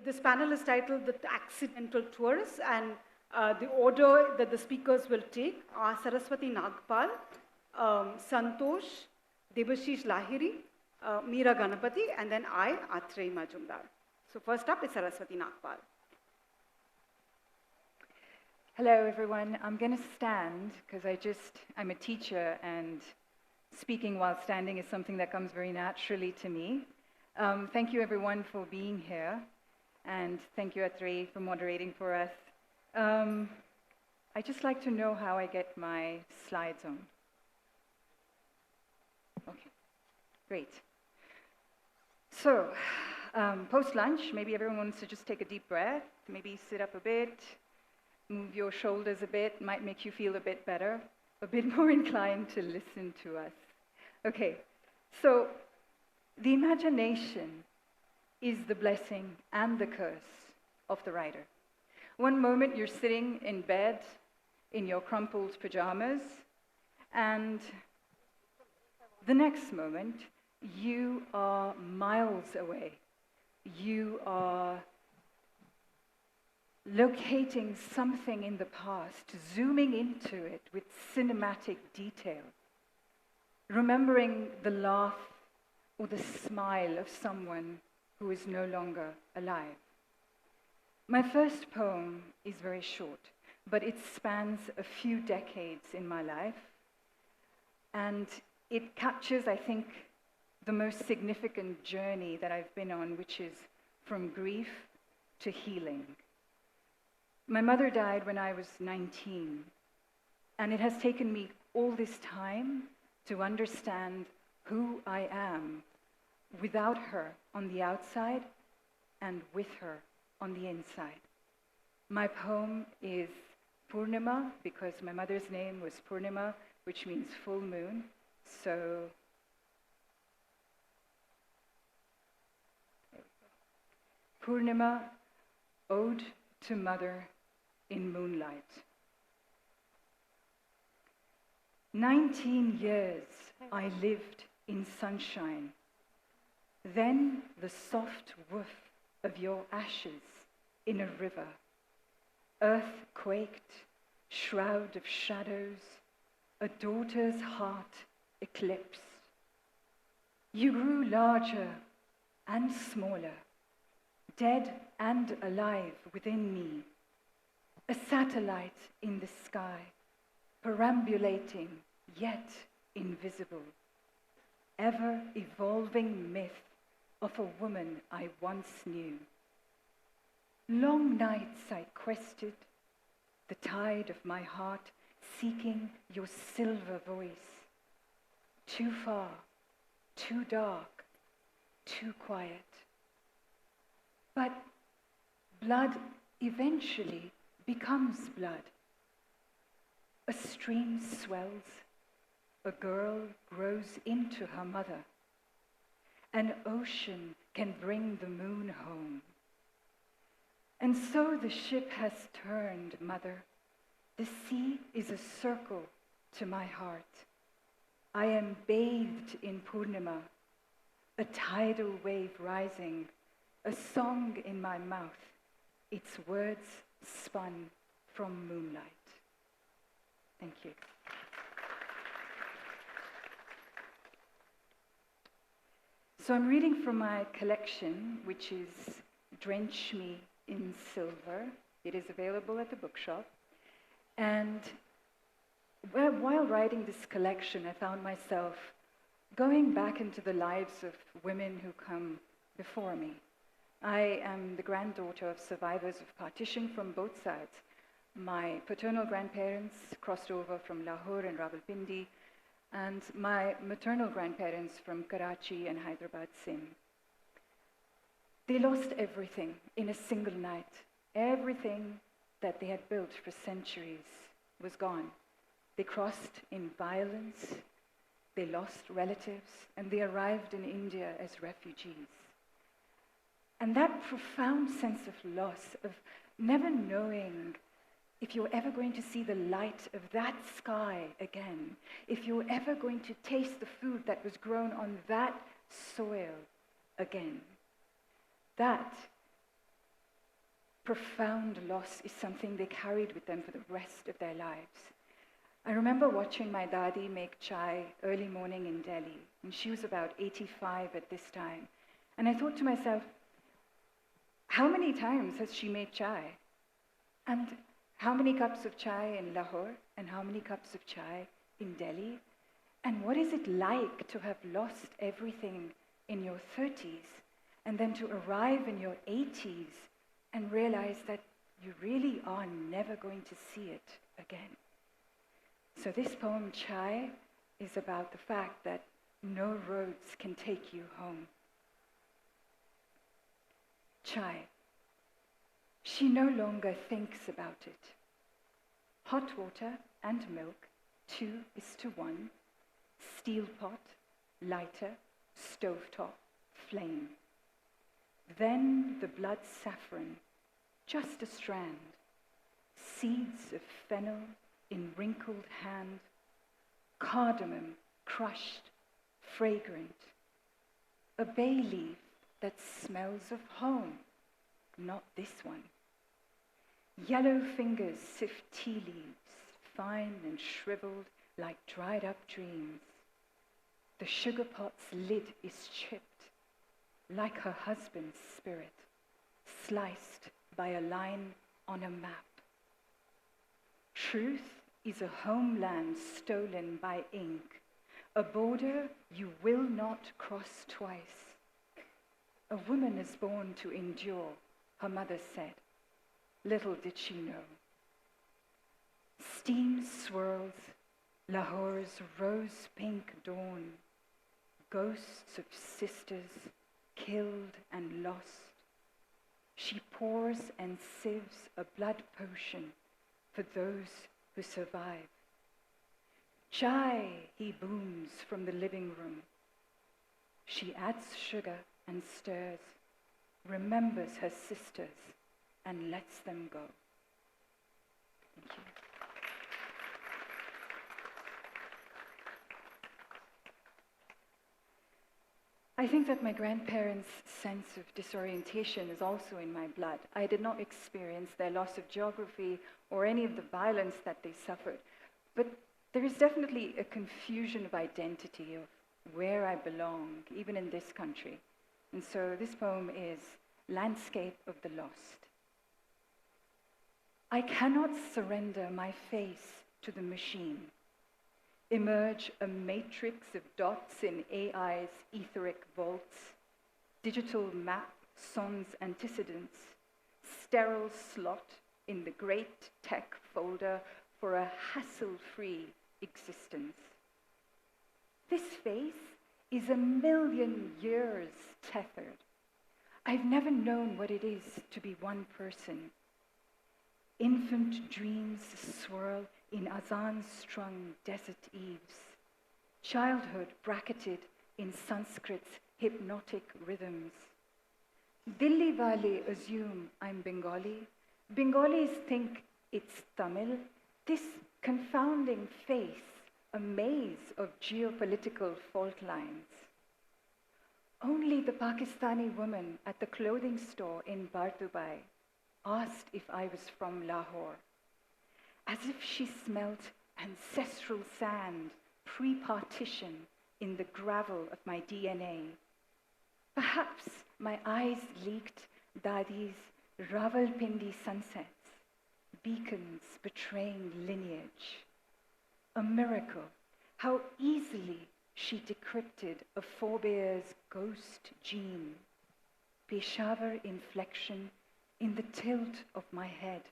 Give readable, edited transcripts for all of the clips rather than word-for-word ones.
This panel is titled The Accidental Tourist, and the order that the speakers will take are Saraswati Nagpal, Santosh, Debasish Lahiri, Meera Ganapathi, and then I, Atreyee Majumder. So first up is Saraswati Nagpal. Hello, everyone. I'm going to stand because I'm a teacher, and speaking while standing is something that comes very naturally to me. Thank you, everyone, for being here. And thank you, Atreyee, for moderating for us. I'd just like to know how I get my slides on. Okay, great. So, post-lunch, maybe everyone wants to just take a deep breath, maybe sit up a bit, move your shoulders a bit, might make you feel a bit better, a bit more inclined to listen to us. Okay, so the imagination is the blessing and the curse of the writer. One moment you're sitting in bed in your crumpled pajamas, and the next moment you are miles away. You are locating something in the past, zooming into it with cinematic detail, remembering the laugh or the smile of someone who is no longer alive. My first poem is very short, but it spans a few decades in my life, and it captures, I think, the most significant journey that I've been on, which is from grief to healing. My mother died when I was 19, and it has taken me all this time to understand who I am without her on the outside and with her on the inside. My poem is Purnima because my mother's name was Purnima, which means full moon. So Purnima, Ode to Mother in Moonlight. 19 years I lived in sunshine. Then the soft woof of your ashes in a river. Earth quaked, shroud of shadows, a daughter's heart eclipsed. You grew larger and smaller, dead and alive within me, a satellite in the sky, perambulating yet invisible, ever-evolving myth of a woman I once knew. Long nights I quested the tide of my heart, seeking your silver voice. Too far, too dark, too quiet. But blood eventually becomes blood. A stream swells, a girl grows into her mother. An ocean can bring the moon home. And so the ship has turned, mother. The sea is a circle to my heart. I am bathed in Purnima, a tidal wave rising, a song in my mouth, its words spun from moonlight. Thank you. So I'm reading from my collection, which is Drench Me in Silver. It is available at the bookshop. And while writing this collection, I found myself going back into the lives of women who come before me. I am the granddaughter of survivors of partition from both sides. My paternal grandparents crossed over from Lahore and Rawalpindi, and my maternal grandparents from Karachi and Hyderabad, Sindh. They lost everything in a single night. Everything that they had built for centuries was gone. They crossed in violence, they lost relatives, and they arrived in India as refugees. And that profound sense of loss, of never knowing if you're ever going to see the light of that sky again, if you're ever going to taste the food that was grown on that soil again, that profound loss is something they carried with them for the rest of their lives. I remember watching my dadi make chai early morning in Delhi, and she was about 85 at this time. And I thought to myself, how many times has she made chai? And how many cups of chai in Lahore, and how many cups of chai in Delhi? And what is it like to have lost everything in your 30s, and then to arrive in your 80s and realize that you really are never going to see it again? So this poem, Chai, is about the fact that no roads can take you home. Chai. She no longer thinks about it. Hot water and milk, 2:1. Steel pot, lighter, stovetop, flame. Then the blood saffron, just a strand. Seeds of fennel in wrinkled hand. Cardamom, crushed, fragrant. A bay leaf that smells of home, not this one. Yellow fingers sift tea leaves, fine and shriveled like dried up dreams. The sugar pot's lid is chipped, like her husband's spirit, sliced by a line on a map. Truth is a homeland stolen by ink, a border you will not cross twice. A woman is born to endure, her mother said. Little did she know. Steam swirls Lahore's rose-pink dawn, ghosts of sisters killed and lost. She pours and sieves a blood potion for those who survive. Chai, he booms from the living room. She adds sugar and stirs, remembers her sisters, and lets them go. Thank you. I think that my grandparents' sense of disorientation is also in my blood. I did not experience their loss of geography or any of the violence that they suffered, but there is definitely a confusion of identity, of where I belong, even in this country. And so this poem is Landscape of the Lost. I cannot surrender my face to the machine. Emerge a matrix of dots in AI's etheric vaults, digital map sans antecedents, sterile slot in the great tech folder for a hassle-free existence. This face is 1,000,000 years tethered. I've never known what it is to be one person. Infant dreams swirl in azan-strung desert eaves. Childhood bracketed in Sanskrit's hypnotic rhythms. Delhi wale assume I'm Bengali. Bengalis think it's Tamil. This confounding face, a maze of geopolitical fault lines. Only the Pakistani woman at the clothing store in Bardubai asked if I was from Lahore, as if she smelt ancestral sand pre-partition in the gravel of my DNA. Perhaps my eyes leaked Dadi's Rawalpindi sunsets, beacons betraying lineage. A miracle, how easily she decrypted a forebear's ghost gene. Peshawar inflection in the tilt of my head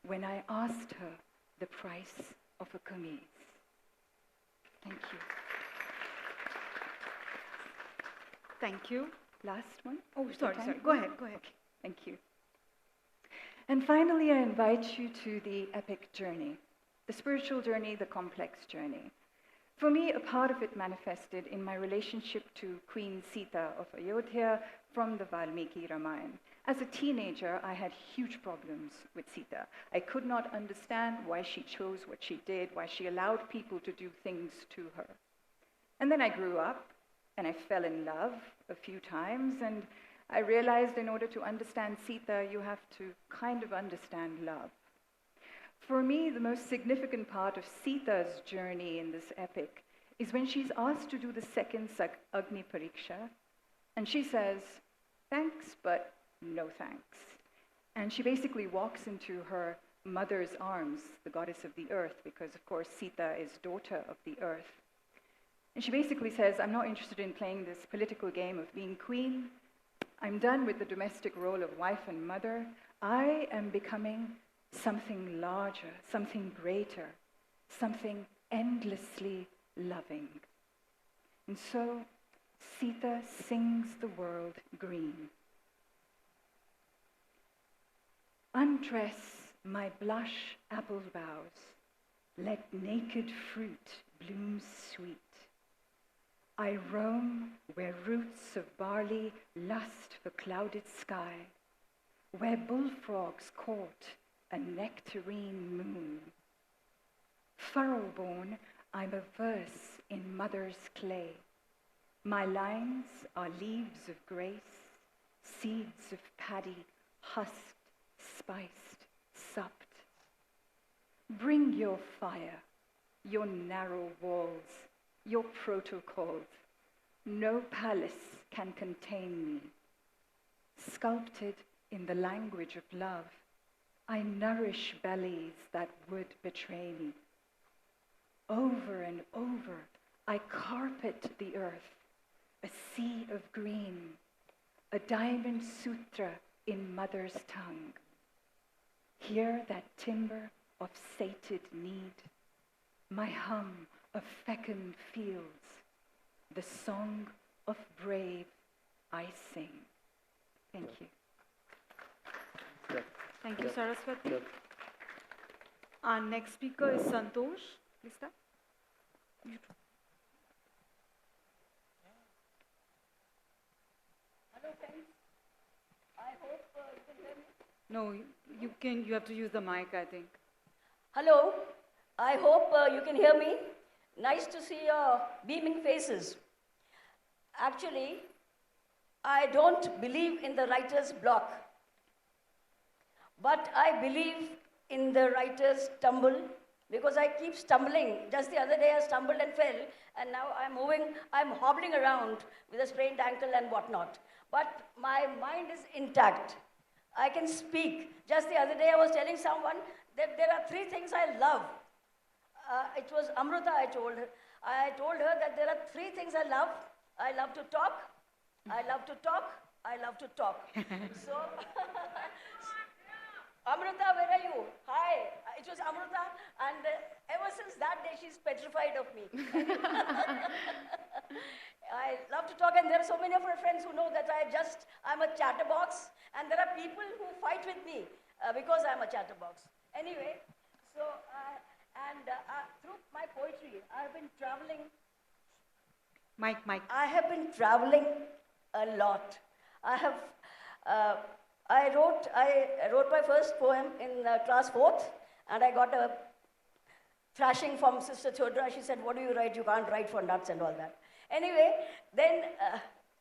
when I asked her the price of a kameez. Thank you. Thank you. Last one? Oh, sorry. Go ahead. Okay, thank you. And finally, I invite you to the epic journey, the spiritual journey, the complex journey. For me, a part of it manifested in my relationship to Queen Sita of Ayodhya from the Valmiki Ramayana. As a teenager, I had huge problems with Sita. I could not understand why she chose what she did, why she allowed people to do things to her. And then I grew up, and I fell in love a few times, and I realized in order to understand Sita, you have to kind of understand love. For me, the most significant part of Sita's journey in this epic is when she's asked to do the second Agni Pariksha, and she says, thanks, but no thanks. And she basically walks into her mother's arms, the goddess of the earth, because of course Sita is daughter of the earth. And she basically says, I'm not interested in playing this political game of being queen. I'm done with the domestic role of wife and mother. I am becoming something larger, something greater, something endlessly loving. And so Sita sings the world green. Undress my blush apple boughs, let naked fruit bloom sweet. I roam where roots of barley lust for clouded sky, where bullfrogs court a nectarine moon. Furrow-born, I'm a verse in mother's clay. My lines are leaves of grace, seeds of paddy, husked, spiced, supped. Bring your fire, your narrow walls, your protocols. No palace can contain me. Sculpted in the language of love, I nourish bellies that would betray me. Over and over, I carpet the earth, a sea of green, a diamond sutra in mother's tongue. Hear that timbre of sated need, my hum of fecund fields, the song of brave I sing. Thank you. Thank you, Saraswati. Our next speaker is Santosh. Please start. Hello, friends. I hope you can hear me. No, you can. You have to use the mic, I think. Hello. I hope you can hear me. Nice to see your beaming faces. Actually, I don't believe in the writer's block, but I believe in the writer's stumble, because I keep stumbling. Just the other day I stumbled and fell, and now I'm hobbling around with a sprained ankle and whatnot. But my mind is intact. I can speak. Just the other day I was telling someone that there are 3 things I love. It was Amrita I told her. I told her that there are 3 things I love. I love to talk, I love to talk, I love to talk. So, Amrita, where are you? Hi, it was Amrita, and ever since that day she's petrified of me. I love to talk, and there are so many of my friends who know that I'm a chatterbox, and there are people who fight with me because I'm a chatterbox. Anyway, so, through my poetry, I've been traveling. Mic. I have been traveling a lot. I wrote my first poem in class 4th, and I got a thrashing from Sister Chodra. She said, what do you write? You can't write for nuts and all that. Anyway, then,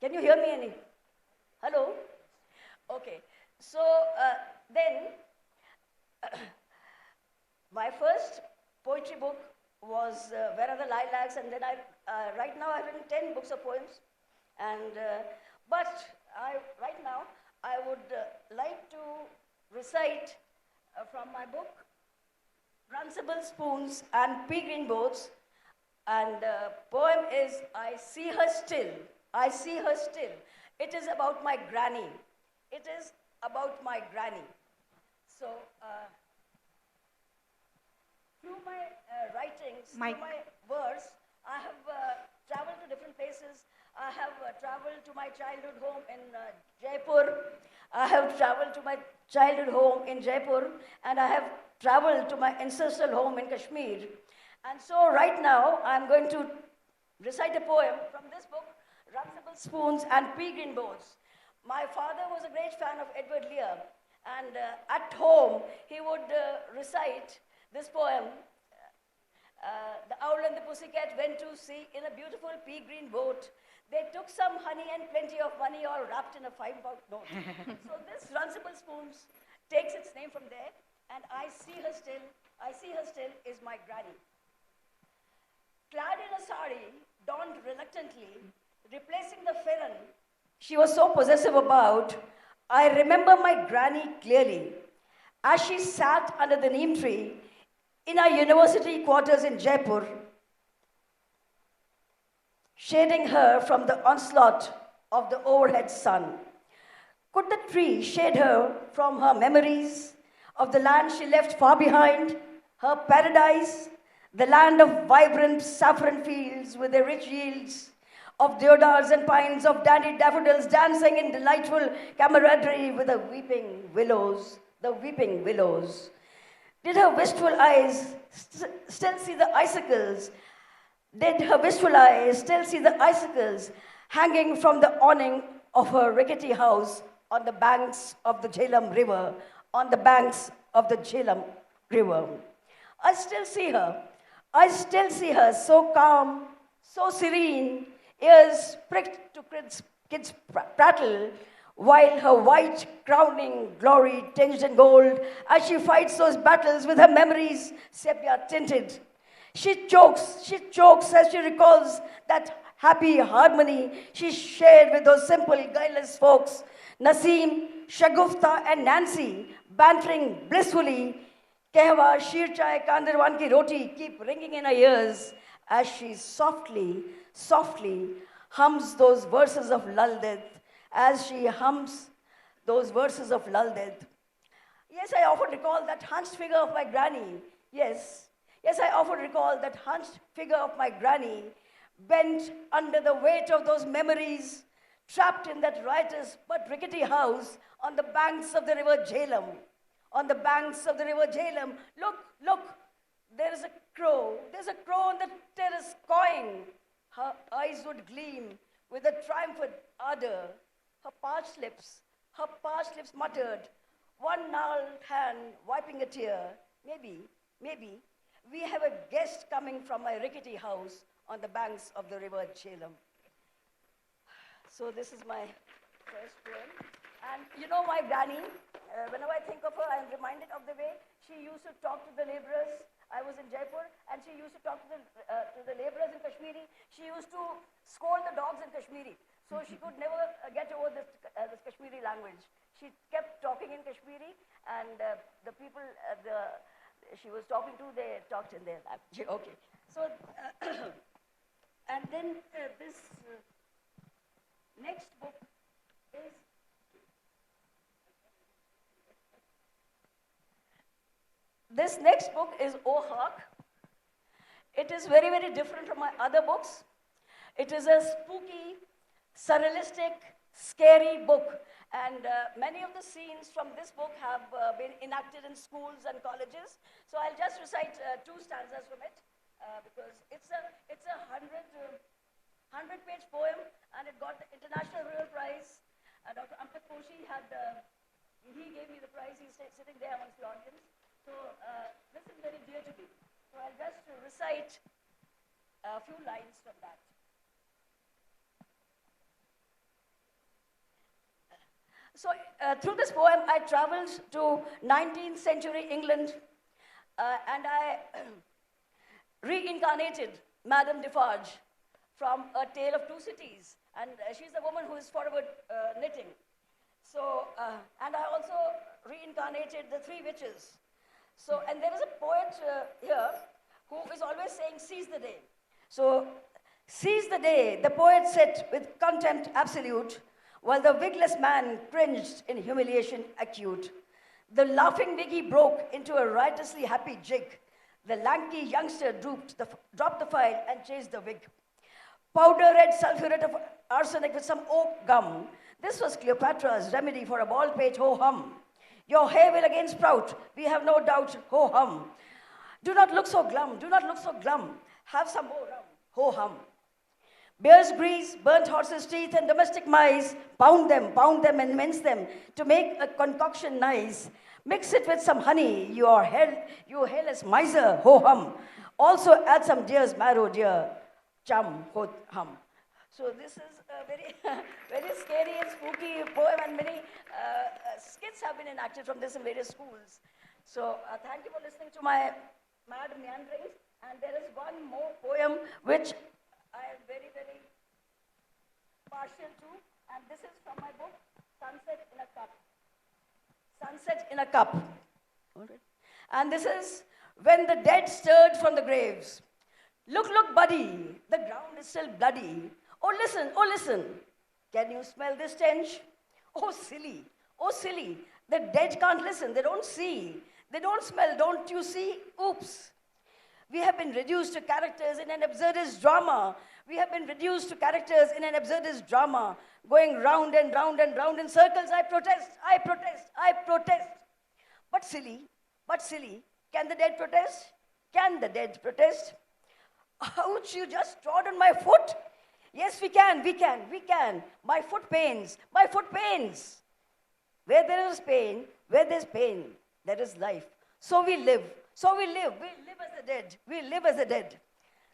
can you hear me? Hello? Okay. So, then, my first poetry book was Where Are the Lilacs? And then right now I've written 10 books of poems. And, but right now I would like to recite from my book, Runcible Spoons and Pea Green Boats. And the poem is, I See Her Still. I see her still. It is about my granny. It is about my granny. So, through my writings, through my verse, I have traveled to different places. I have traveled to my childhood home in Jaipur. I have traveled to my childhood home in Jaipur, and I have traveled to my ancestral home in Kashmir. And so right now, I'm going to recite a poem from this book, Runcible Spoons and Pea Green Boats. My father was a great fan of Edward Lear, and at home, he would recite this poem. The owl and the pussycat went to sea in a beautiful pea green boat. They took some honey and plenty of money all wrapped in a 5-pound note. So this Runcible Spoons takes its name from there, and I see her still is my granny. Clad in a sari, donned reluctantly, replacing the Ferran she was so possessive about, I remember my granny clearly as she sat under the neem tree in our university quarters in Jaipur, shading her from the onslaught of the overhead sun. Could the tree shade her from her memories of the land she left far behind, her paradise, the land of vibrant saffron fields with their rich yields of deodars and pines, of dandy daffodils dancing in delightful camaraderie with the weeping willows, Did her wistful eyes still see the icicles? Did her wistful eyes still see the icicles hanging from the awning of her rickety house on the banks of the Jhelum River, I still see her so calm, so serene, ears pricked to kids' prattle, while her white crowning glory tinged in gold as she fights those battles with her memories sepia tinted. She chokes as she recalls that happy harmony she shared with those simple, guileless folks, Naseem, Shagufta, and Nancy, bantering blissfully. Kehwa, Sheer Chai, Kandarwan ki roti keep ringing in her ears as she softly hums those verses of Laldit. Yes, I often recall that hunched figure of my granny. Yes, I often recall that hunched figure of my granny, bent under the weight of those memories, trapped in that riotous but rickety house on the banks of the river Jhelum. Look, there's a crow on the terrace cawing. Her eyes would gleam with a triumphant ardor. Her parched lips muttered, one gnarled hand wiping a tear. Maybe, we have a guest coming from my rickety house on the banks of the river Jhelum. So this is my first poem. And you know my granny, whenever I think of her, I'm reminded of the way she used to talk to the laborers. I was in Jaipur, and she used to talk to the laborers in Kashmiri. She used to scold the dogs in Kashmiri. So she could never get over this Kashmiri language. She kept talking in Kashmiri, and the people she was talking to, they talked in their language. Okay. So, and then this next book is O Hark. It is very, very different from my other books. It is a spooky, surrealistic, scary book. And many of the scenes from this book have been enacted in schools and colleges. So I'll just recite 2 stanzas from it because it's a 100-page poem, and it got the International Rural Prize. Dr. Ampat Koshi he gave me the prize. He's sitting there amongst the audience. So this is very dear to me. So I'll just recite a few lines from that. So through this poem, I traveled to 19th century England, and I reincarnated Madame Defarge from A Tale of Two Cities. And she's a woman who is forever knitting. So, and I also reincarnated the Three Witches. So, and there is a poet here who is always saying, seize the day. So, seize the day, the poet said with contempt absolute, while the wigless man cringed in humiliation acute. The laughing wiggy broke into a riotously happy jig. The lanky youngster dropped the file and chased the wig. Powder red sulphuret of arsenic with some oak gum. This was Cleopatra's remedy for a bald pate, ho-hum. Your hair will again sprout, we have no doubt, ho-hum. Do not look so glum, have some more rum, ho-hum. Bear's grease, burnt horse's teeth, and domestic mice, pound them and mince them to make a concoction nice. Mix it with some honey, you hairless miser, ho-hum. Also add some deer's marrow, dear, chum, ho-hum. So this is a very, very scary and spooky poem, and many skits have been enacted from this in various schools. So thank you for listening to my mad meanderings. And there is one more poem which I am very, very partial to, and this is from my book, Sunset in a Cup. Sunset in a Cup. All right. And this is when the dead stirred from the graves. Look, look, buddy, the ground is still bloody. Oh, listen, can you smell this stench? Oh, silly, the dead can't listen, they don't see, they don't smell, don't you see? Oops. We have been reduced to characters in an absurdist drama. We have been reduced to characters in an absurdist drama, going round and round and round in circles. I protest, I protest, I protest. But silly, can the dead protest? Can the dead protest? Ouch, you just trod on my foot. Yes, we can. My foot pains, my foot pains. Where there is pain, there is life. So we live we live as the dead.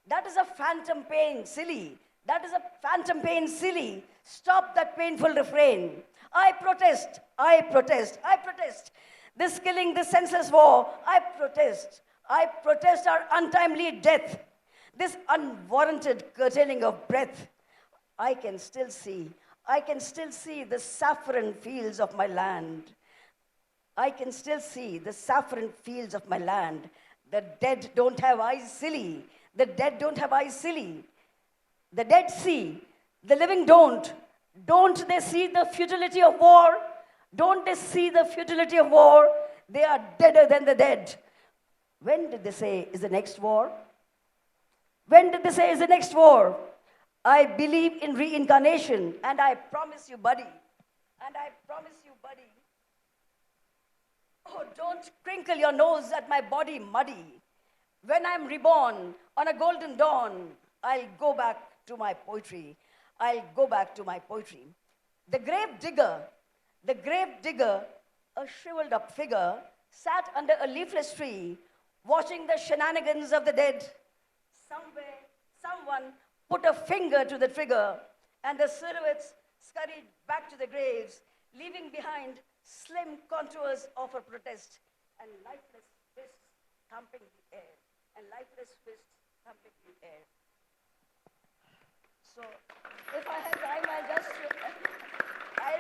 That is a phantom pain, silly. That is a phantom pain, silly. Stop that painful refrain. I protest, I protest, I protest. This killing, this senseless war, I protest. I protest our untimely death. This unwarranted curtailing of breath. I can still see the saffron fields of my land. I can still see the saffron fields of my land. The dead don't have eyes, silly. The dead don't have eyes, silly. The dead see, the living don't. Don't they see the futility of war? Don't they see the futility of war? They are deader than the dead. When did they say is the next war? When did they say is the next war? I believe in reincarnation, and I promise you, buddy, oh, don't crinkle your nose at my body muddy. When I'm reborn on a golden dawn, I'll go back to my poetry. I'll go back to my poetry. The grave digger, a shriveled up figure, sat under a leafless tree, watching the shenanigans of the dead. Somewhere, someone put a finger to the trigger, and the silhouettes scurried back to the graves, leaving behind slim contours of a protest and lifeless fists thumping the air. So, if I have time, I'll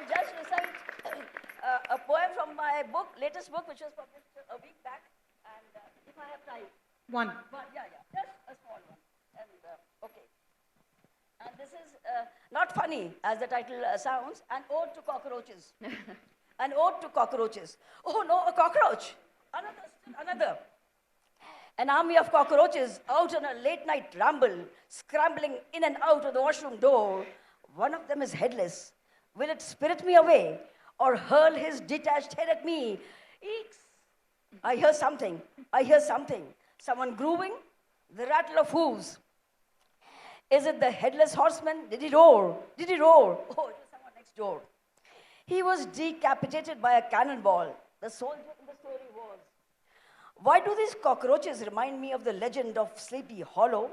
just recite a poem from my book, latest book, which was published a week back. And if I have time. One. Yeah, just a small one. And okay. And this is not funny, as the title sounds, an ode to cockroaches. An ode to cockroaches. Oh no, a cockroach. Another. An army of cockroaches out on a late night ramble, scrambling in and out of the washroom door. One of them is headless. Will it spirit me away or hurl his detached head at me? Eeks! I hear something. Someone grooving? The rattle of hooves. Is it the headless horseman? Did he roar? Oh, it was someone next door. He was decapitated by a cannonball. The soldier in the story was. Why do these cockroaches remind me of the legend of Sleepy Hollow?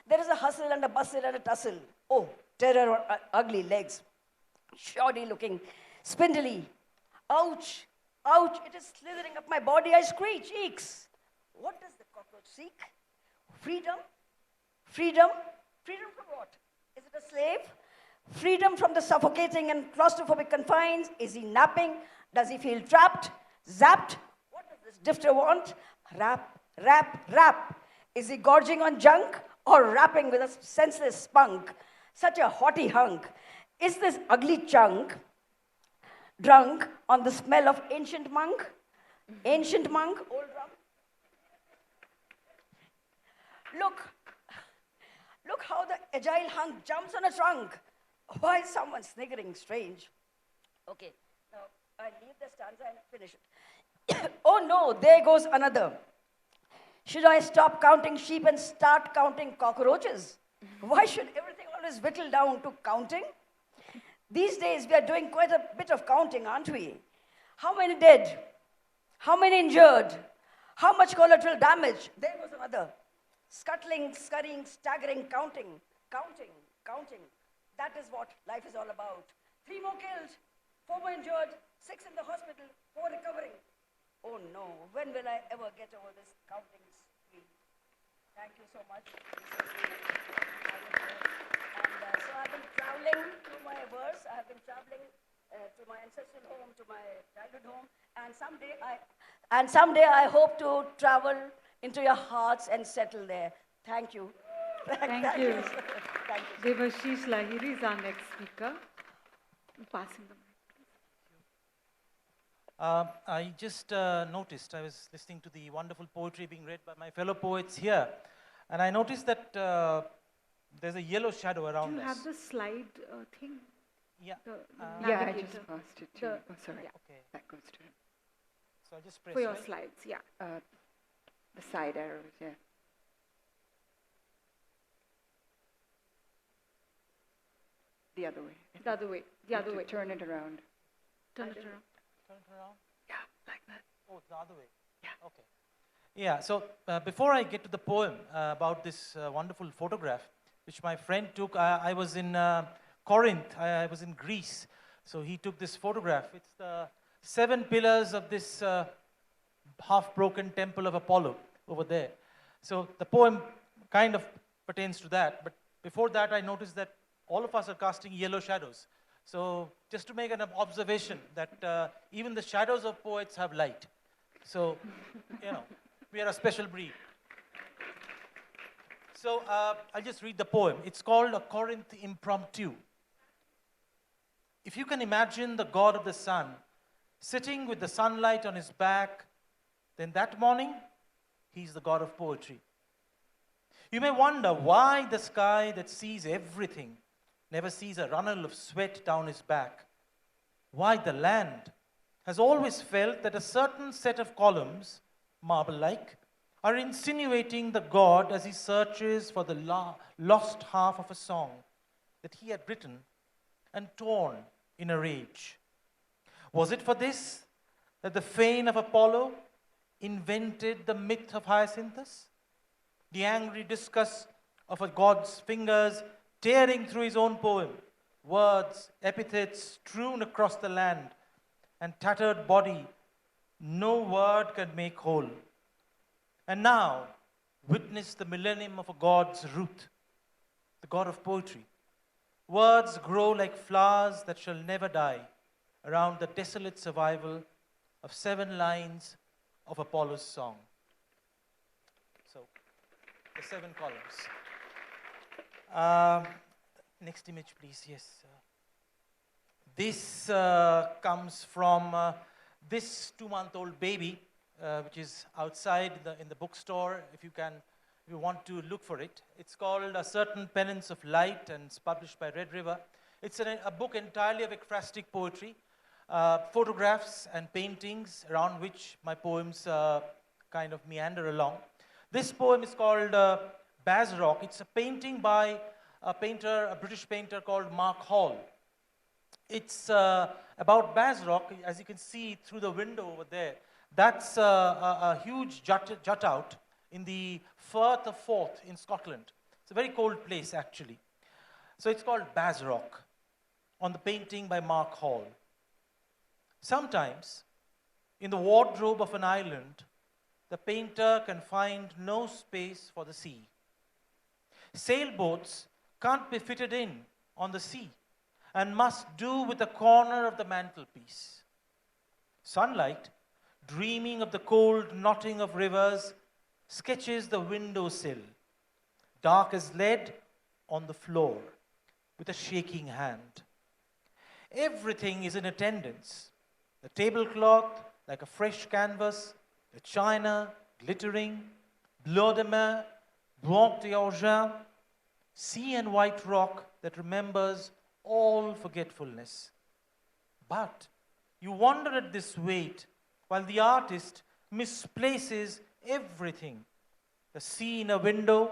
There is a hustle and a bustle and a tussle. Oh, terror on ugly legs. Shoddy looking, spindly. Ouch, it is slithering up my body. I screech, eeks. What does the cockroach seek? Freedom? Freedom from what? Is it a slave? Freedom from the suffocating and claustrophobic confines? Is he napping? Does he feel trapped? Zapped? What does this drifter want? Rap. Is he gorging on junk or rapping with a senseless spunk? Such a haughty hunk. Is this ugly chunk drunk on the smell of ancient monk? Ancient monk, old rum? Look how the agile hunk jumps on a trunk. Why is someone sniggering strange? Okay, now I leave the stanza and finish it. Oh no, there goes another. Should I stop counting sheep and start counting cockroaches? Why should everything always whittle down to counting? These days we are doing quite a bit of counting, aren't we? How many dead? How many injured? How much collateral damage? There goes another. Scuttling, scurrying, staggering, counting. That is what life is all about. 3 more killed, 4 more injured, 6 in the hospital, 4 recovering. Oh no, when will I ever get over this counting spree? Thank you so much. And so I've been traveling through my verse. I have been traveling to my ancestral home, to my childhood home, and someday I hope to travel into your hearts and settle there. Thank you. Thank you. Thank you. Debasish Lahiri is our next speaker. Pass him the mic. I just noticed, I was listening to the wonderful poetry being read by my fellow poets here, and I noticed that there's a yellow shadow around us. Do you have the slide thing? Yeah. The Yeah, I navigator. just passed it to The- you. Oh, sorry. yeah. Okay. That goes to him. So I'll just press For your right. slides, yeah. The side arrows, yeah. The other way. The other way. The other way. Turn it around. Turn it around. Turn it around. Yeah, like that. Oh, the other way. Yeah. Okay. Yeah, so before I get to the poem about this wonderful photograph, which my friend took, I was in Corinth, I was in Greece, so he took this photograph. It's the 7 pillars of this half-broken temple of Apollo over there. So the poem kind of pertains to that, but before that I noticed that all of us are casting yellow shadows. So just to make an observation that even the shadows of poets have light. So, you know, we are a special breed. So I'll just read the poem. It's called A Corinth Impromptu. If you can imagine the god of the sun sitting with the sunlight on his back, then that morning, he's the god of poetry. You may wonder why the sky that sees everything never sees a runnel of sweat down his back. Why the land has always felt that a certain set of columns, marble-like, are insinuating the god as he searches for the lost half of a song that he had written and torn in a rage. Was it for this that the fane of Apollo invented the myth of Hyacinthus? The angry disgust of a god's fingers tearing through his own poem, words, epithets strewn across the land, and tattered body no word can make whole. And now, witness the millennium of a god's root, the god of poetry. Words grow like flowers that shall never die around the desolate survival of 7 lines of Apollo's song. So, the 7 columns. Next image, please. Yes. This comes from this 2-month-old baby, which is outside in the bookstore. If you want to look for it, it's called A Certain Penance of Light, and it's published by Red River. It's a book entirely of ekphrastic poetry, photographs and paintings around which my poems kind of meander along. This poem is called Bazrock. It's a painting by a British painter called Mark Hall. It's about Bazrock, as you can see through the window over there. That's a huge jut out in the Firth of Forth in Scotland. It's a very cold place, actually. So it's called Bazrock, on the painting by Mark Hall. Sometimes, in the wardrobe of an island, the painter can find no space for the sea. Sailboats can't be fitted in on the sea and must do with a corner of the mantelpiece. Sunlight, dreaming of the cold knotting of rivers, sketches the windowsill, dark as lead, on the floor, with a shaking hand. Everything is in attendance. The tablecloth, like a fresh canvas, the china, glittering, bleu de mer, blanc d'argent, sea and white rock that remembers all forgetfulness. But you wonder at this weight while the artist misplaces everything. The sea in a window,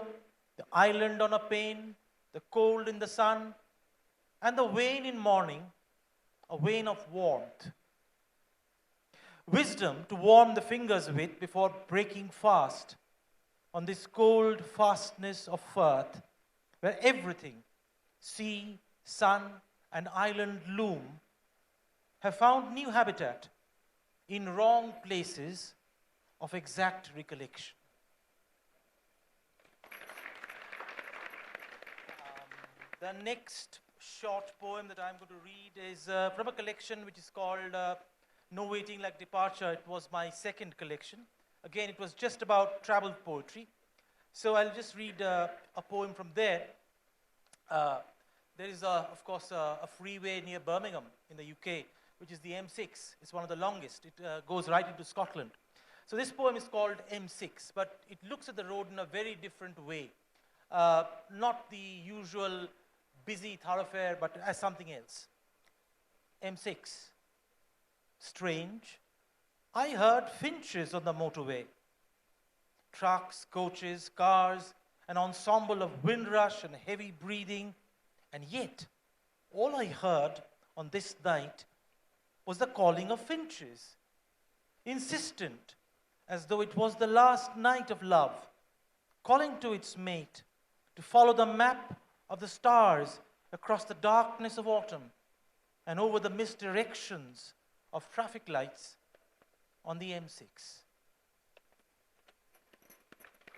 the island on a pane, the cold in the sun, and the wane in morning, a wane of warmth. Wisdom to warm the fingers with before breaking fast on this cold fastness of Firth, where everything, sea, sun, and island loom have found new habitat in wrong places of exact recollection. The next short poem that I'm going to read is from a collection which is called No Waiting Like Departure. It was my second collection. Again, it was just about travel poetry. So I'll just read a poem from there. There is, of course, a freeway near Birmingham in the UK, which is the M6. It's one of the longest. It goes right into Scotland. So this poem is called M6, but it looks at the road in a very different way. Not the usual busy thoroughfare, but as something else. M6. Strange. I heard finches on the motorway. Trucks, coaches, cars, an ensemble of windrush and heavy breathing. And yet, all I heard on this night was the calling of finches, insistent, as though it was the last night of love, calling to its mate to follow the map of the stars across the darkness of autumn and over the misdirections of traffic lights on the M6.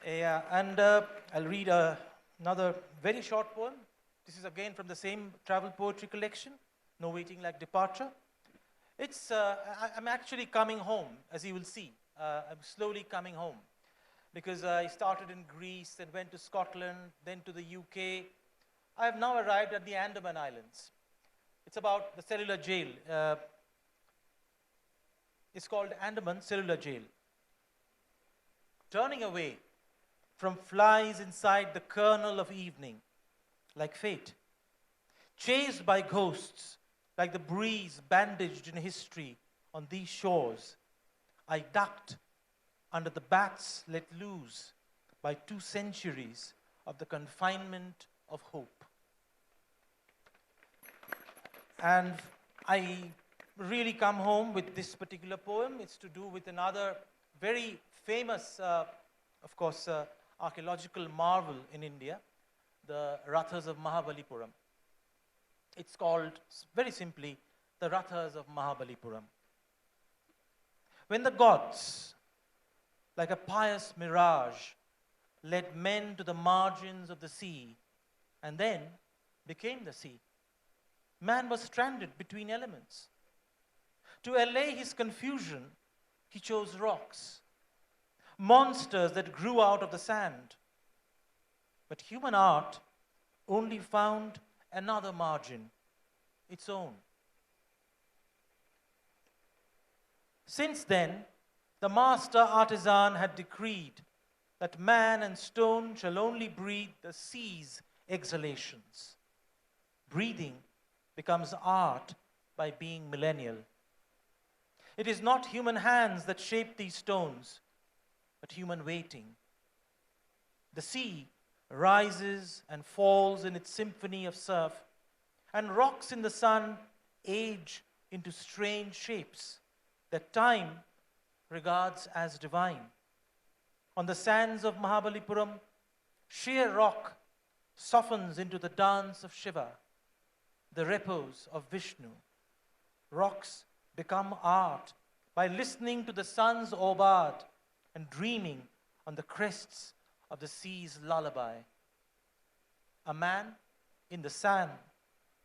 Yeah, and I'll read another very short poem. This is again from the same travel poetry collection, No Waiting Like Departure. It's, I'm actually coming home, as you will see. I'm slowly coming home because I started in Greece and went to Scotland, then to the UK. I have now arrived at the Andaman Islands. It's about the cellular jail. It's called Andaman Cellular Jail. Turning away from flies inside the kernel of evening, like fate. Chased by ghosts, like the breeze bandaged in history on these shores, I ducked under the bats let loose by 2 centuries of the confinement of hope. And I really come home with this particular poem. It's to do with another very famous, of course, archaeological marvel in India, the Rathas of Mahabalipuram. It's called, very simply, the Rathas of Mahabalipuram. When the gods, like a pious mirage, led men to the margins of the sea and then became the sea, man was stranded between elements. To allay his confusion, he chose rocks, monsters that grew out of the sand. But human art only found another margin, its own. Since then, the master artisan had decreed that man and stone shall only breathe the sea's exhalations. Breathing becomes art by being millennial. It is not human hands that shape these stones, but human waiting. The sea rises and falls in its symphony of surf, and rocks in the sun age into strange shapes that time regards as divine. On the sands of Mahabalipuram, sheer rock softens into the dance of Shiva, the repose of Vishnu. Rocks become art by listening to the sun's aubade and dreaming on the crests of the sea's lullaby. A man in the sand,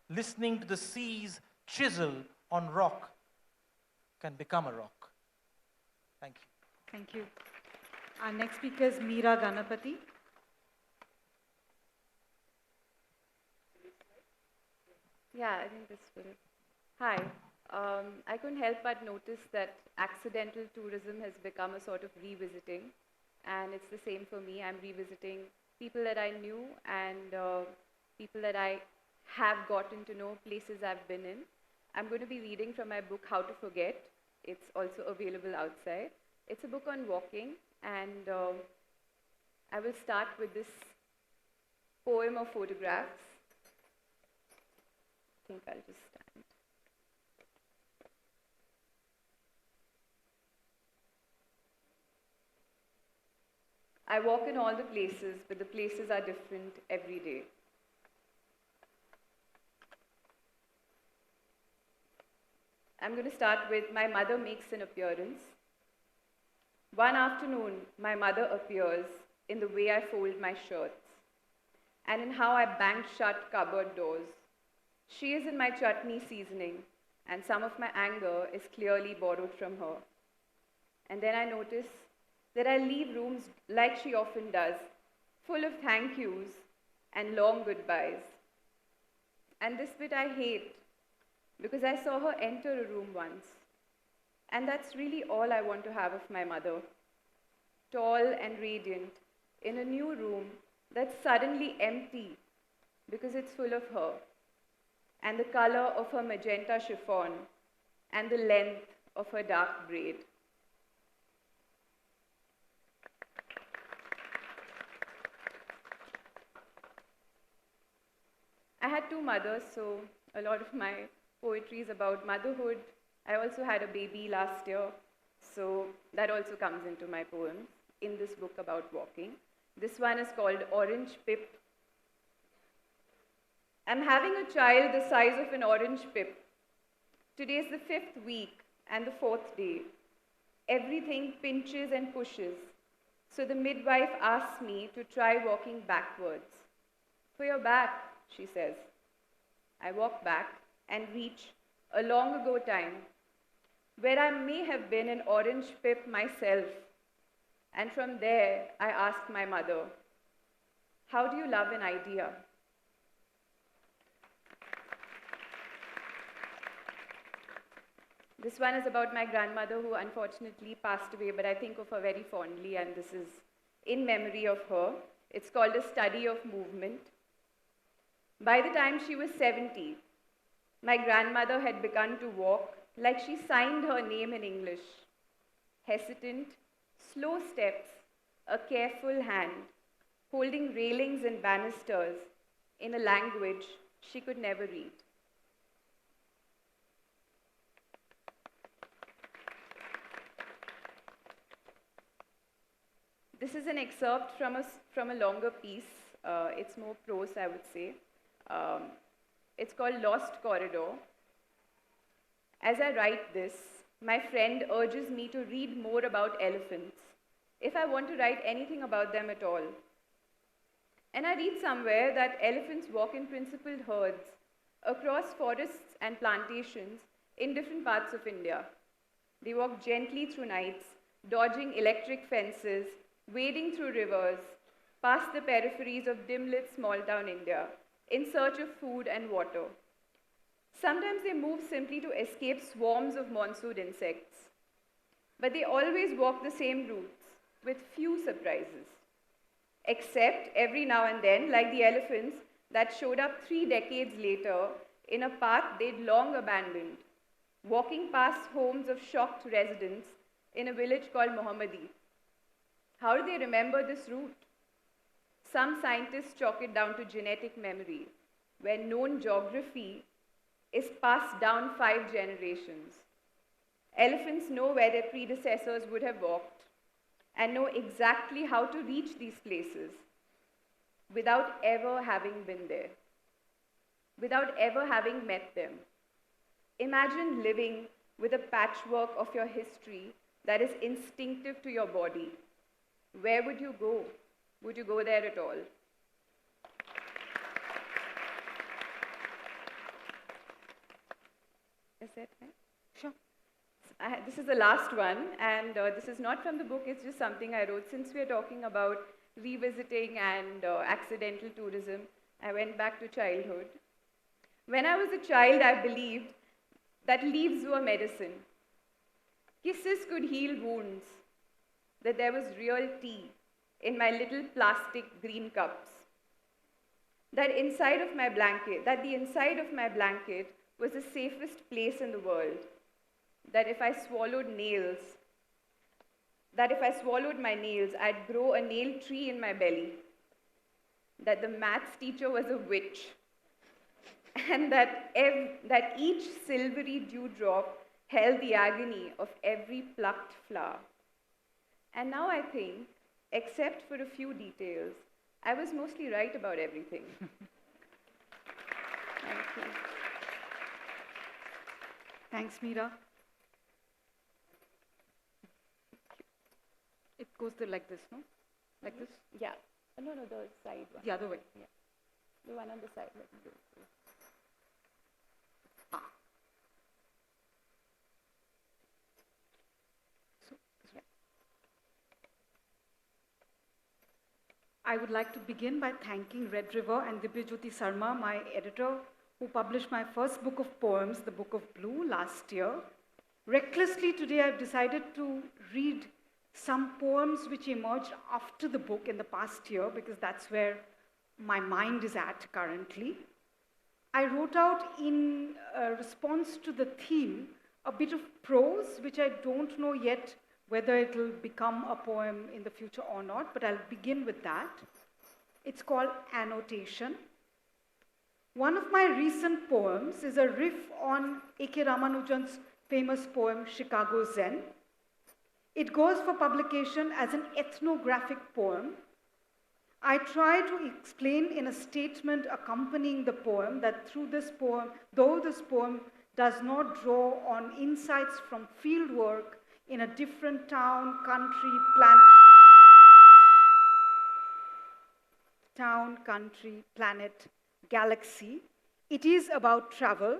listening to the sea's chisel on rock, can become a rock. Thank you. Thank you. Our next speaker is Meera Ganapathi. Yeah, I think this will. Hi. I couldn't help but notice that accidental tourism has become a sort of revisiting, and it's the same for me. I'm revisiting people that I knew and people that I have gotten to know, places I've been in. I'm going to be reading from my book, How to Forget. It's also available outside. It's a book on walking, and I will start with this poem of photographs. I think I'll just stand. I walk in all the places, but the places are different every day. I'm going to start with my mother makes an appearance. One afternoon, my mother appears in the way I fold my shirts and in how I bang shut cupboard doors. She is in my chutney seasoning, and some of my anger is clearly borrowed from her. And then I notice that I leave rooms like she often does, full of thank yous and long goodbyes. And this bit I hate, because I saw her enter a room once. And that's really all I want to have of my mother. Tall and radiant, in a new room that's suddenly empty because it's full of her, and the color of her magenta chiffon, and the length of her dark braid. I had two mothers, so a lot of my poetry is about motherhood. I also had a baby last year, so that also comes into my poems in this book about walking. This one is called Orange Pip. I'm having a child the size of an orange pip. Today is the 5th week and the 4th day. Everything pinches and pushes, so the midwife asks me to try walking backwards. For your back, she says. I walk back and reach a long ago time where I may have been an orange pip myself. And from there, I ask my mother, how do you love an idea? This one is about my grandmother who unfortunately passed away, but I think of her very fondly, and this is in memory of her. It's called A Study of Movement. By the time she was 70, my grandmother had begun to walk like she signed her name in English. Hesitant, slow steps, a careful hand, holding railings and banisters in a language she could never read. This is an excerpt from a longer piece. It's more prose, I would say. It's called Lost Corridor. As I write this, my friend urges me to read more about elephants, if I want to write anything about them at all. And I read somewhere that elephants walk in principled herds across forests and plantations in different parts of India. They walk gently through nights, dodging electric fences, wading through rivers, past the peripheries of dim-lit small-town India, in search of food and water. Sometimes they move simply to escape swarms of monsoon insects. But they always walk the same routes, with few surprises. Except every now and then, like the elephants that showed up 3 decades later in a path they'd long abandoned, walking past homes of shocked residents in a village called Mohammadi. How do they remember this route? Some scientists chalk it down to genetic memory, where known geography is passed down 5 generations. Elephants know where their predecessors would have walked and know exactly how to reach these places without ever having been there, without ever having met them. Imagine living with a patchwork of your history that is instinctive to your body. Where would you go? Would you go there at all? Is that right? Sure. This is the last one, and this is not from the book, it's just something I wrote. Since we are talking about revisiting and accidental tourism, I went back to childhood. When I was a child, I believed that leaves were medicine. Kisses could heal wounds, that there was real tea in my little plastic green cups, that the inside of my blanket was the safest place in the world, that if I swallowed my nails, I'd grow a nail tree in my belly, that the maths teacher was a witch, and that each silvery dewdrop held the agony of every plucked flower. And now I think, except for a few details, I was mostly right about everything. Thank you. Thanks, Meera. It goes like this, no? Like this? Yeah. No, the side one. The other way. Yeah. The one on the side. Let me do it. Ah. So, yeah. I would like to begin by thanking Red River and Dibyajyoti Sarma, my editor, who published my first book of poems, The Book of Blue, last year. Recklessly today, I've decided to read some poems which emerged after the book in the past year, because that's where my mind is at currently. I wrote out in response to the theme a bit of prose, which I don't know yet whether it will become a poem in the future or not, but I'll begin with that. It's called Annotation. One of my recent poems is a riff on A.K. Ramanujan's famous poem, Chicago Zen. It goes for publication as an ethnographic poem. I try to explain in a statement accompanying the poem that through this poem, though this poem does not draw on insights from fieldwork in a different town, country, planet, galaxy, it is about travel.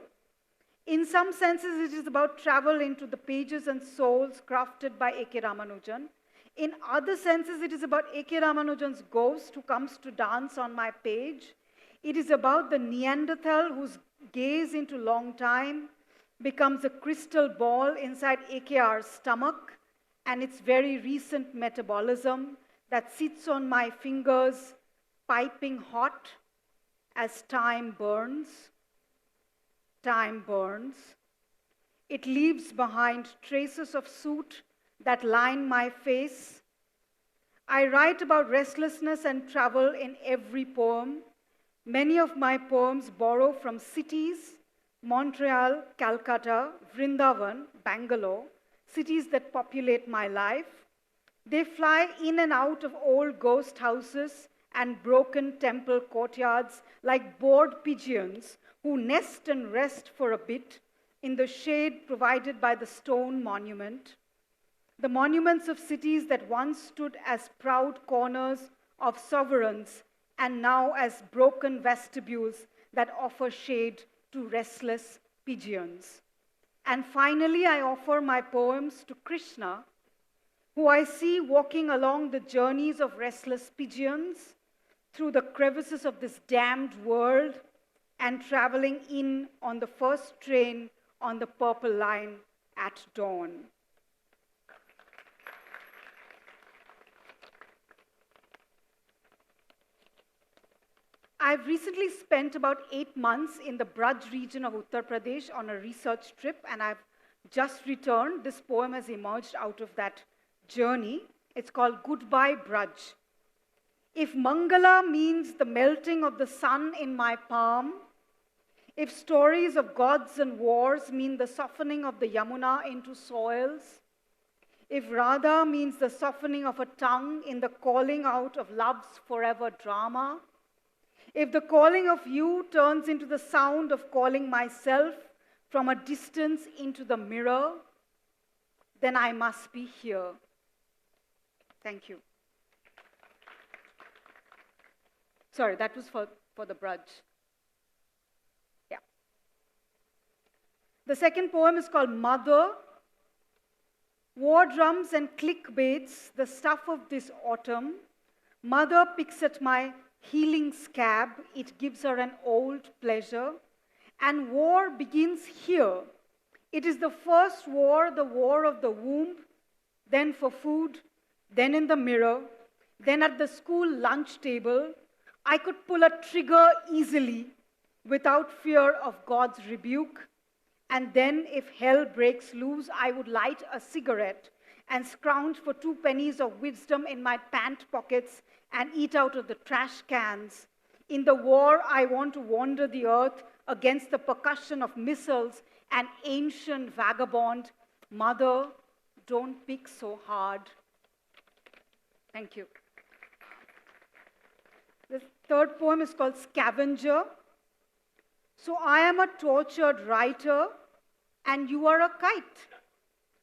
In some senses, it is about travel into the pages and souls crafted by A.K. Ramanujan. In other senses, it is about A.K. Ramanujan's ghost who comes to dance on my page. It is about the Neanderthal whose gaze into long time becomes a crystal ball inside AKR's stomach and its very recent metabolism that sits on my fingers, piping hot as time burns. Time burns. It leaves behind traces of soot that line my face. I write about restlessness and travel in every poem. Many of my poems borrow from cities, Montreal, Calcutta, Vrindavan, Bangalore, cities that populate my life. They fly in and out of old ghost houses and broken temple courtyards like bored pigeons who nest and rest for a bit in the shade provided by the stone monument. The monuments of cities that once stood as proud corners of sovereigns and now as broken vestibules that offer shade to restless pigeons. And finally, I offer my poems to Krishna, who I see walking along the journeys of restless pigeons through the crevices of this damned world and traveling in on the first train on the Purple Line at dawn. I've recently spent about 8 months in the Braj region of Uttar Pradesh on a research trip, and I've just returned. This poem has emerged out of that journey. It's called Goodbye Braj. If Mangala means the melting of the sun in my palm, if stories of gods and wars mean the softening of the Yamuna into soils, if Radha means the softening of a tongue in the calling out of love's forever drama, if the calling of you turns into the sound of calling myself from a distance into the mirror, then I must be here. Thank you. Sorry, that was for the Braj. Yeah. The second poem is called Mother. War drums and clickbaits, the stuff of this autumn. Mother picks at my healing scab. It gives her an old pleasure. And war begins here. It is the first war, the war of the womb, then for food, then in the mirror, then at the school lunch table. I could pull a trigger easily without fear of God's rebuke. And then if hell breaks loose, I would light a cigarette and scrounge for 2 pennies of wisdom in my pant pockets and eat out of the trash cans. In the war, I want to wander the earth against the percussion of missiles, an ancient vagabond. Mother, don't pick so hard. Thank you. The third poem is called Scavenger. So I am a tortured writer, and you are a kite,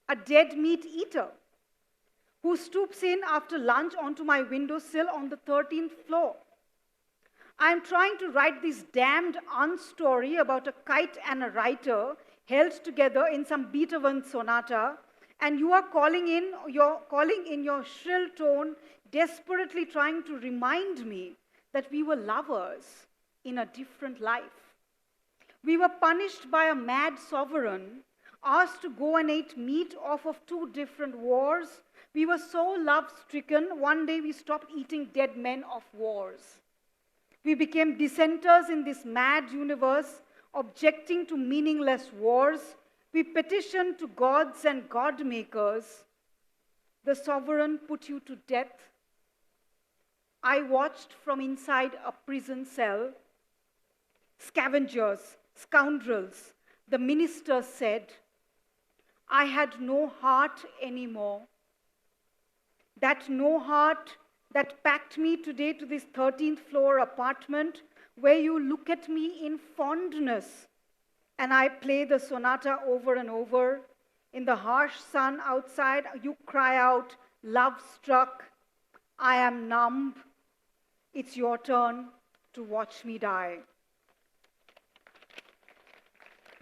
a dead meat eater, who stoops in after lunch onto my windowsill on the 13th floor. I'm trying to write this damned story about a kite and a writer held together in some Beethoven sonata, and you are calling in your shrill tone, desperately trying to remind me that we were lovers in a different life. We were punished by a mad sovereign, asked to go and eat meat off of 2 different wars. We were so love-stricken, one day we stopped eating dead men of wars. We became dissenters in this mad universe, objecting to meaningless wars. We petitioned to gods and god-makers. The sovereign put you to death. I watched from inside a prison cell. Scavengers, scoundrels, the minister said, I had no heart anymore. That no heart that packed me today to this 13th floor apartment where you look at me in fondness and I play the sonata over and over. In the harsh sun outside, you cry out, love struck, I am numb. It's your turn to watch me die.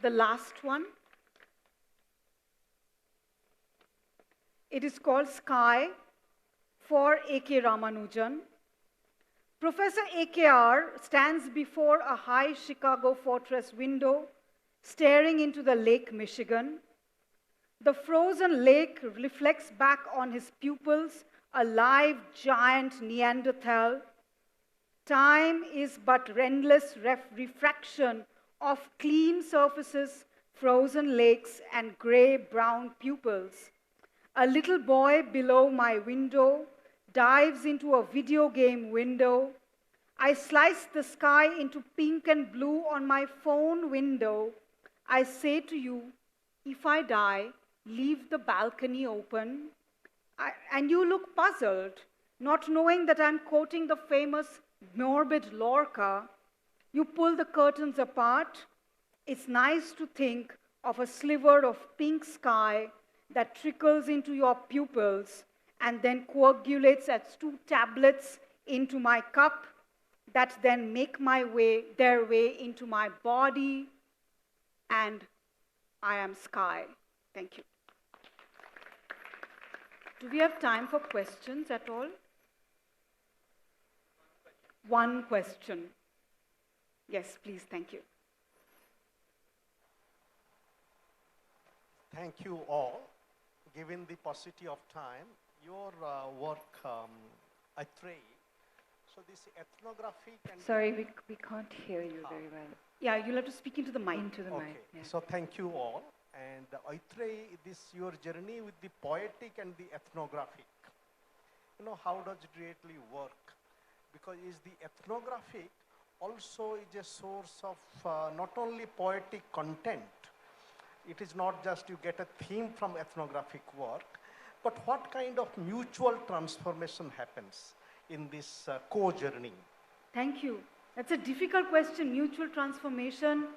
The last one. It is called Sky for A.K. Ramanujan. Professor AKR stands before a high Chicago fortress window, staring into the Lake Michigan. The frozen lake reflects back on his pupils, a live giant Neanderthal. Time is but endless refraction of clean surfaces, frozen lakes, and gray-brown pupils. A little boy below my window dives into a video game window. I slice the sky into pink and blue on my phone window. I say to you, if I die, leave the balcony open. And you look puzzled, not knowing that I'm quoting the famous morbid Lorca. You pull the curtains apart. It's nice to think of a sliver of pink sky that trickles into your pupils and then coagulates as 2 tablets into my cup that then make their way into my body, and I am sky. Thank you. Do we have time for questions at all? One question. Yes, please, thank you. Thank you all. Given the paucity of time, your work, Atreyee, so this ethnographic and... Sorry, we can't hear you very well. Yeah, you'll have to speak into the mic. Into the Okay, mic, yeah. so thank you all. And Atreyee, your journey with the poetic and the ethnographic, how does it really work? Because is the ethnographic also is a source of not only poetic content, it is not just you get a theme from ethnographic work, but what kind of mutual transformation happens in this co-journey? Thank you. That's a difficult question, mutual transformation.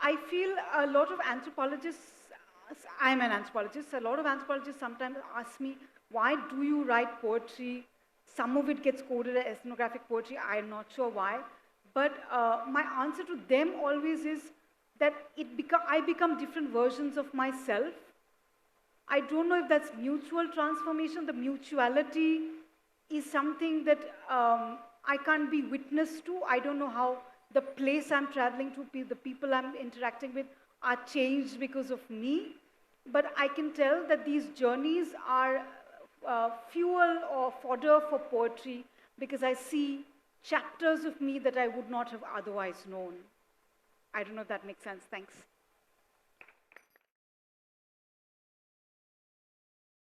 I feel a lot of anthropologists, I'm an anthropologist, a lot of anthropologists sometimes ask me, why do you write poetry? Some of it gets coded as ethnographic poetry, I'm not sure why. But my answer to them always is that I become different versions of myself. I don't know if that's mutual transformation. The mutuality is something that I can't be witness to. I don't know how the place I'm traveling to, the people I'm interacting with are changed because of me. But I can tell that these journeys are fuel or fodder for poetry because I see chapters of me that I would not have otherwise known. I don't know if that makes sense. Thanks.